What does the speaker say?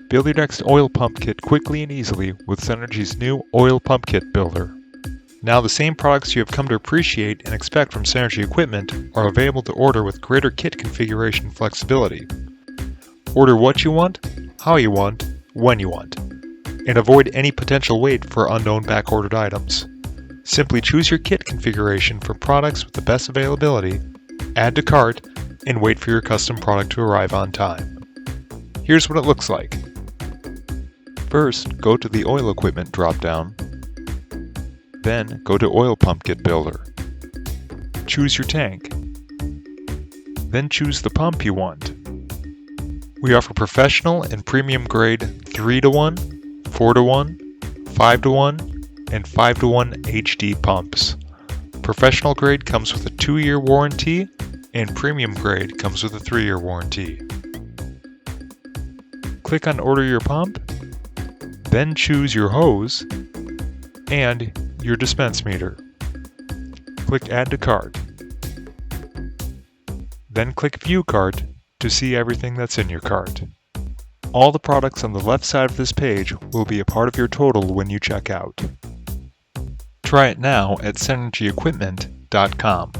Build your next oil pump kit quickly and easily with Senergy's new Oil Pump Kit Builder. Now the same products you have come to appreciate and expect from Senergy equipment are available to order with greater kit configuration flexibility. Order what you want, how you want, when you want, and avoid any potential wait for unknown back-ordered items. Simply choose your kit configuration for products with the best availability, add to cart, and wait for your custom product to arrive on time. Here's what it looks like. First, go to the Oil Equipment drop-down. Then, go to Oil Pump Kit Builder. Choose your tank. Then choose the pump you want. We offer professional and premium grade 3-to-1, 4-to-1, 5-to-1, and 5-to-1 HD pumps. Professional grade comes with a 2-year warranty, and premium grade comes with a 3-year warranty. Click on Order Your Pump, then choose your hose and your dispense meter. Click Add to Cart. Then click View Cart to see everything that's in your cart. All the products on the left side of this page will be a part of your total when you check out. Try it now at senergyequipment.com.